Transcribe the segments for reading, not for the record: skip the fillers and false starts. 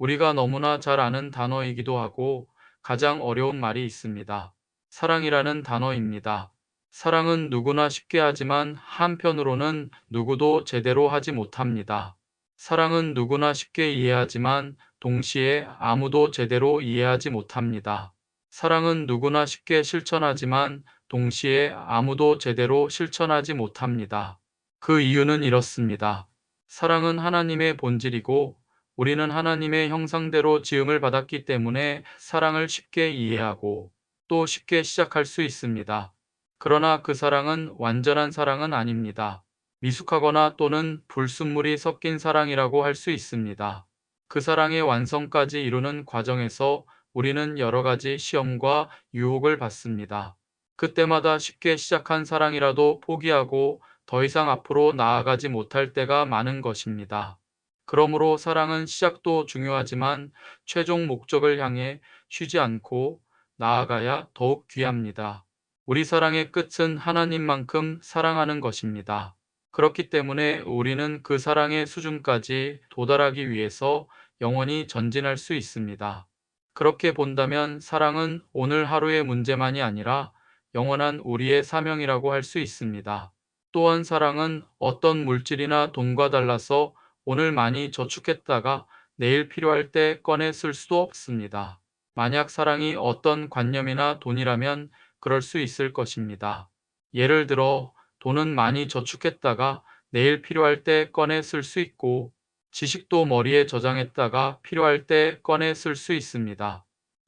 우리가 너무나 잘 아는 단어이기도 하고 가장 어려운 말이 있습니다. 사랑이라는 단어입니다. 사랑은 누구나 쉽게 하지만 한편으로는 누구도 제대로 하지 못합니다. 사랑은 누구나 쉽게 이해하지만 동시에 아무도 제대로 이해하지 못합니다. 사랑은 누구나 쉽게 실천하지만 동시에 아무도 제대로 실천하지 못합니다. 그 이유는 이렇습니다. 사랑은 하나님의 본질이고 우리는 하나님의 형상대로 지음을 받았기 때문에 사랑을 쉽게 이해하고 또 쉽게 시작할 수 있습니다. 그러나 그 사랑은 완전한 사랑은 아닙니다. 미숙하거나 또는 불순물이 섞인 사랑이라고 할 수 있습니다. 그 사랑의 완성까지 이루는 과정에서 우리는 여러 가지 시험과 유혹을 받습니다. 그때마다 쉽게 시작한 사랑이라도 포기하고 더 이상 앞으로 나아가지 못할 때가 많은 것입니다. 그러므로 사랑은 시작도 중요하지만 최종 목적을 향해 쉬지 않고 나아가야 더욱 귀합니다. 우리 사랑의 끝은 하나님만큼 사랑하는 것입니다. 그렇기 때문에 우리는 그 사랑의 수준까지 도달하기 위해서 영원히 전진할 수 있습니다. 그렇게 본다면 사랑은 오늘 하루의 문제만이 아니라 영원한 우리의 사명이라고 할 수 있습니다. 또한 사랑은 어떤 물질이나 돈과 달라서 오늘 많이 저축했다가 내일 필요할 때 꺼내 쓸 수도 없습니다. 만약 사랑이 어떤 관념이나 돈이라면 그럴 수 있을 것입니다. 예를 들어 돈은 많이 저축했다가 내일 필요할 때 꺼내 쓸 수 있고 지식도 머리에 저장했다가 필요할 때 꺼내 쓸 수 있습니다.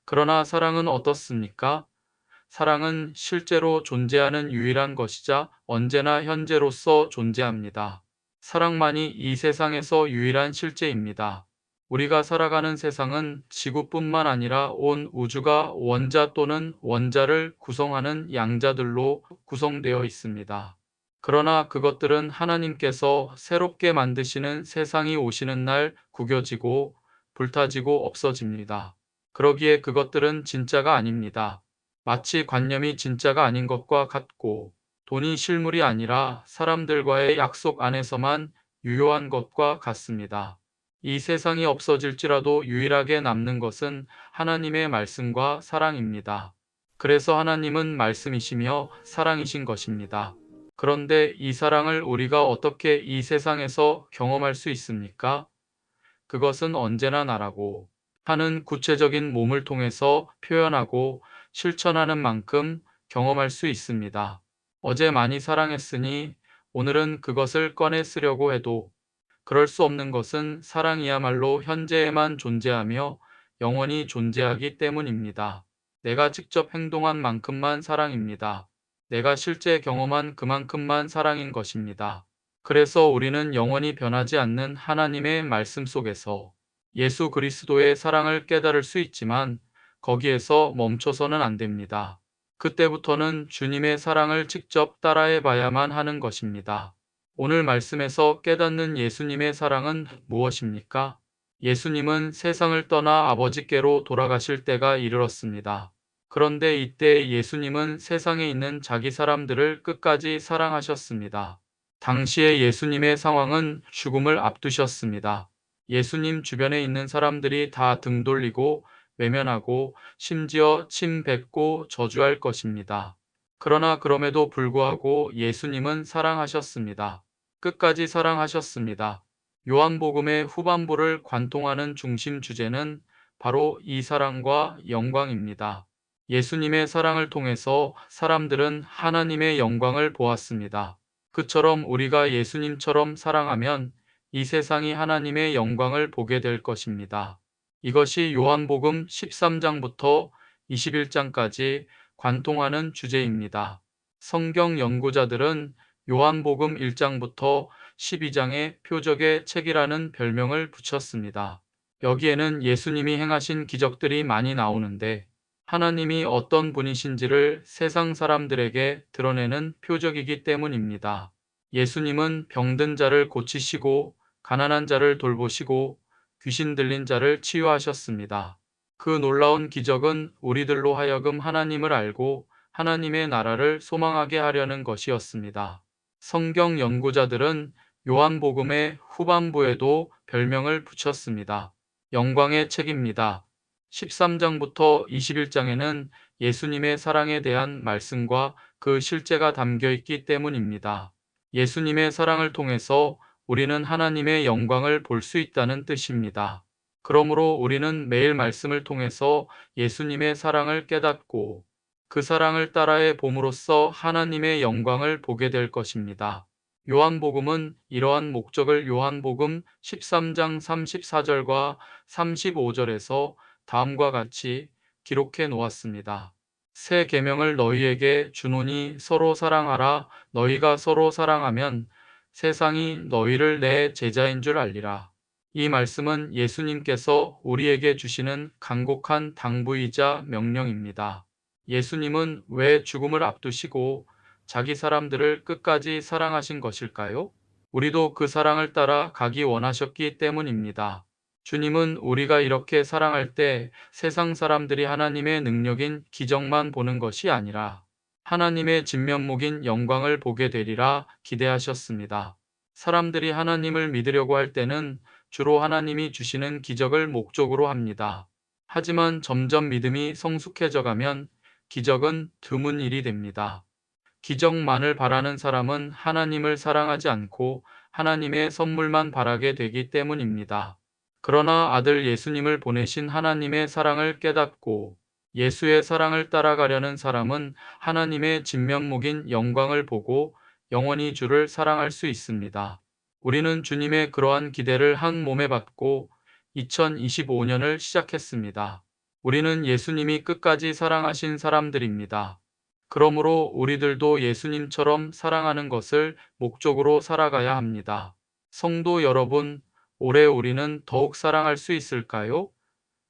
그러나 사랑은 어떻습니까? 사랑은 실제로 존재하는 유일한 것이자 언제나 현재로서 존재합니다. 사랑만이 이 세상에서 유일한 실제입니다. 우리가 살아가는 세상은 지구뿐만 아니라 온 우주가 원자 또는 원자를 구성하는 양자들로 구성되어 있습니다. 그러나 그것들은 하나님께서 새롭게 만드시는 세상이 오시는 날 구겨지고 불타지고 없어집니다. 그러기에 그것들은 진짜가 아닙니다. 마치 관념이 진짜가 아닌 것과 같고 돈이 실물이 아니라 사람들과의 약속 안에서만 유효한 것과 같습니다. 이 세상이 없어질지라도 유일하게 남는 것은 하나님의 말씀과 사랑입니다. 그래서 하나님은 말씀이시며 사랑이신 것입니다. 그런데 이 사랑을 우리가 어떻게 이 세상에서 경험할 수 있습니까? 그것은 언제나 나라고 하는 구체적인 몸을 통해서 표현하고 실천하는 만큼 경험할 수 있습니다. 어제 많이 사랑했으니 오늘은 그것을 꺼내 쓰려고 해도 그럴 수 없는 것은 사랑이야말로 현재에만 존재하며 영원히 존재하기 때문입니다. 내가 직접 행동한 만큼만 사랑입니다. 내가 실제 경험한 그만큼만 사랑인 것입니다. 그래서 우리는 영원히 변하지 않는 하나님의 말씀 속에서 예수 그리스도의 사랑을 깨달을 수 있지만 거기에서 멈춰서는 안 됩니다. 그때부터는 주님의 사랑을 직접 따라해 봐야만 하는 것입니다. 오늘 말씀에서 깨닫는 예수님의 사랑은 무엇입니까? 예수님은 세상을 떠나 아버지께로 돌아가실 때가 이르렀습니다. 그런데 이때 예수님은 세상에 있는 자기 사람들을 끝까지 사랑하셨습니다. 당시의 예수님의 상황은 죽음을 앞두셨습니다. 예수님 주변에 있는 사람들이 다 등 돌리고 외면하고 심지어 침 뱉고 저주할 것입니다. 그러나 그럼에도 불구하고 예수님은 사랑하셨습니다. 끝까지 사랑하셨습니다. 요한복음의 후반부를 관통하는 중심 주제는 바로 이 사랑과 영광입니다. 예수님의 사랑을 통해서 사람들은 하나님의 영광을 보았습니다. 그처럼 우리가 예수님처럼 사랑하면 이 세상이 하나님의 영광을 보게 될 것입니다. 이것이 요한복음 13장부터 21장까지 관통하는 주제입니다. 성경 연구자들은 요한복음 1장부터 12장에 표적의 책이라는 별명을 붙였습니다. 여기에는 예수님이 행하신 기적들이 많이 나오는데 하나님이 어떤 분이신지를 세상 사람들에게 드러내는 표적이기 때문입니다. 예수님은 병든 자를 고치시고 가난한 자를 돌보시고 귀신 들린 자를 치유하셨습니다. 그 놀라운 기적은 우리들로 하여금 하나님을 알고 하나님의 나라를 소망하게 하려는 것이었습니다. 성경 연구자들은 요한복음의 후반부에도 별명을 붙였습니다. 영광의 책입니다. 13장부터 21장에는 예수님의 사랑에 대한 말씀과 그 실제가 담겨 있기 때문입니다. 예수님의 사랑을 통해서 우리는 하나님의 영광을 볼 수 있다는 뜻입니다. 그러므로 우리는 매일 말씀을 통해서 예수님의 사랑을 깨닫고 그 사랑을 따라해 봄으로써 하나님의 영광을 보게 될 것입니다. 요한복음은 이러한 목적을 요한복음 13장 34절과 35절에서 다음과 같이 기록해 놓았습니다. 새 계명을 너희에게 주노니 서로 사랑하라. 너희가 서로 사랑하면 세상이 너희를 내 제자인 줄 알리라. 이 말씀은 예수님께서 우리에게 주시는 간곡한 당부이자 명령입니다. 예수님은 왜 죽음을 앞두시고 자기 사람들을 끝까지 사랑하신 것일까요? 우리도 그 사랑을 따라 가기 원하셨기 때문입니다. 주님은 우리가 이렇게 사랑할 때 세상 사람들이 하나님의 능력인 기적만 보는 것이 아니라 하나님의 진면목인 영광을 보게 되리라 기대하셨습니다. 사람들이 하나님을 믿으려고 할 때는 주로 하나님이 주시는 기적을 목적으로 합니다. 하지만 점점 믿음이 성숙해져 가면 기적은 드문 일이 됩니다. 기적만을 바라는 사람은 하나님을 사랑하지 않고 하나님의 선물만 바라게 되기 때문입니다. 그러나 아들 예수님을 보내신 하나님의 사랑을 깨닫고 예수의 사랑을 따라가려는 사람은 하나님의 진면목인 영광을 보고 영원히 주를 사랑할 수 있습니다. 우리는 주님의 그러한 기대를 한 몸에 받고 2025년을 시작했습니다. 우리는 예수님이 끝까지 사랑하신 사람들입니다. 그러므로 우리들도 예수님처럼 사랑하는 것을 목적으로 살아가야 합니다. 성도 여러분, 올해 우리는 더욱 사랑할 수 있을까요?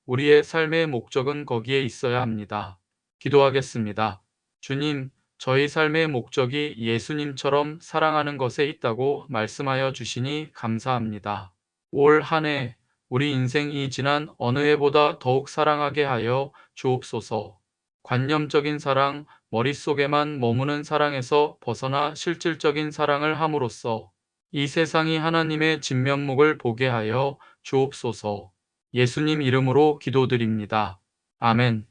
우리의 삶의 목적은 거기에 있어야 합니다. 기도하겠습니다. 주님, 저희 삶의 목적이 예수님처럼 사랑하는 것에 있다고 말씀하여 주시니 감사합니다. 올 한 해 우리 인생이 지난 어느 해보다 더욱 사랑하게 하여 주옵소서. 관념적인 사랑, 머릿속에만 머무는 사랑에서 벗어나 실질적인 사랑을 함으로써 이 세상이 하나님의 진면목을 보게 하여 주옵소서. 예수님 이름으로 기도드립니다. 아멘.